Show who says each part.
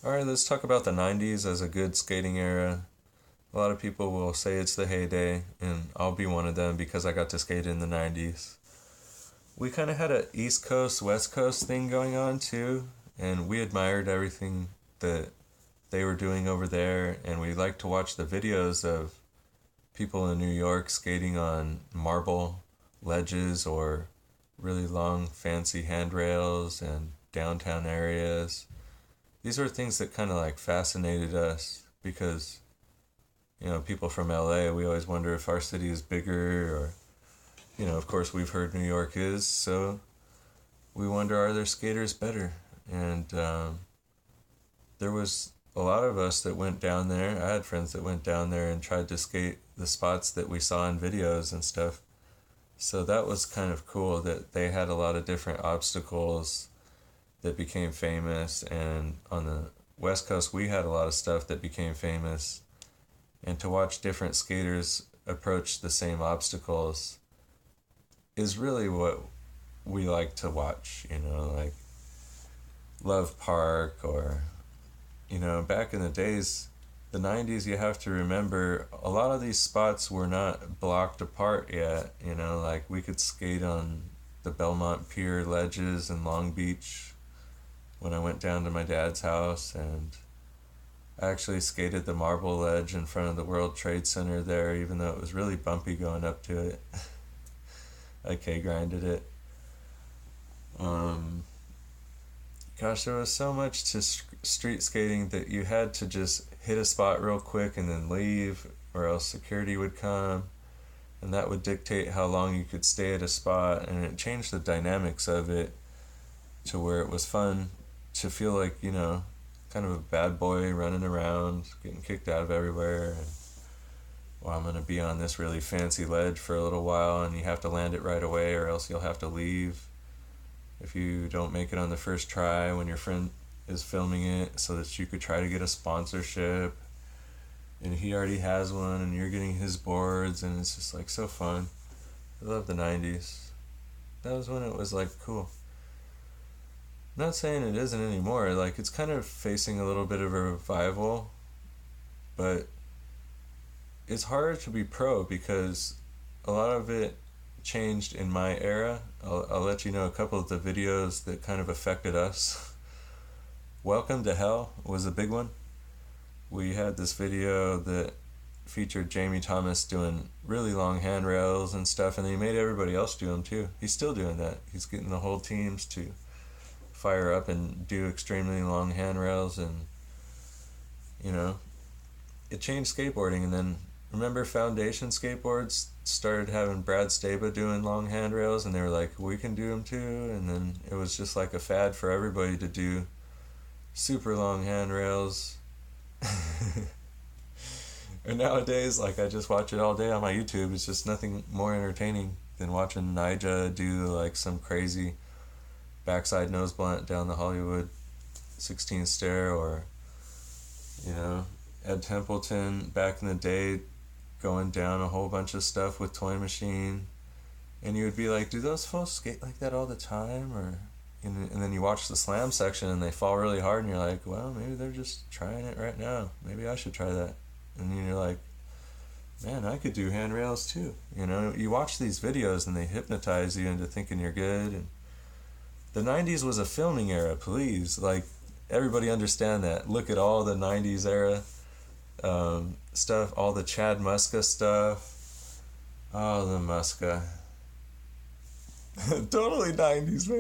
Speaker 1: Alright, let's talk about the 90s as a good skating era. A lot of people will say it's the heyday, and I'll be one of them because I got to skate in the 90s. We kind of had a East Coast, West Coast thing going on too, and we admired everything that they were doing over there, and we liked to watch the videos of people in New York skating on marble ledges or really long, fancy handrails and downtown areas. These were things that kind of like fascinated us because, people from LA, we always wonder if our city is bigger or, of course, we've heard New York is, so we wonder, are there skaters better? And there was a lot of us that went down there. I had friends that went down there and tried to skate the spots that we saw in videos and stuff. So that was kind of cool that they had a lot of different obstacles that became famous, and on the West Coast we had a lot of stuff that became famous. And to watch different skaters approach the same obstacles is really what we like to watch, like Love Park or, back in the days, the 90s, you have to remember a lot of these spots were not blocked apart yet, like we could skate on the Belmont Pier ledges in Long Beach when I went down to my dad's house, and I actually skated the marble ledge in front of the World Trade Center there, even though it was really bumpy going up to it. I K-grinded it. Um, Gosh, there was so much to street skating that you had to just hit a spot real quick and then leave, or else security would come, and that would dictate how long you could stay at a spot, and it changed the dynamics of it to where it was fun to feel like, kind of a bad boy running around, getting kicked out of everywhere. And, well, I'm going to be on this really fancy ledge for a little while, and you have to land it right away, or else you'll have to leave if you don't make it on the first try when your friend is filming it, so that you could try to get a sponsorship. And he already has one, and you're getting his boards, and it's just like so fun. I love the 90s. That was when it was like cool. Not saying it isn't anymore. Like, it's kind of facing a little bit of a revival, but it's harder to be pro because a lot of it changed in my era. I'll let you know a couple of the videos that kind of affected us. Welcome to Hell was a big one. We had this video that featured Jamie Thomas doing really long handrails and stuff, and he made everybody else do them too. He's still doing that. He's getting the whole teams to fire up and do extremely long handrails, and it changed skateboarding. And then remember, foundation skateboards started having Brad Staba doing long handrails, and they were like, we can do them too. And then it was just like a fad for everybody to do super long handrails. And nowadays, like, I just watch it all day on my YouTube. It's just nothing more entertaining than watching Nija do like some crazy backside nose blunt down the Hollywood 16 stair, or Ed Templeton back in the day going down a whole bunch of stuff with Toy Machine, and you would be like, do those folks skate like that all the time? Or and then you watch the slam section and they fall really hard, and you're like, well, maybe they're just trying it right now, maybe I should try that. And then you're like, man, I could do handrails too. You watch these videos and they hypnotize you into thinking you're good. And the 90s was a filming era, please. Like, everybody understand that. Look at all the 90s era stuff, all the Chad Muska stuff. Oh, the Muska. Totally 90s, man.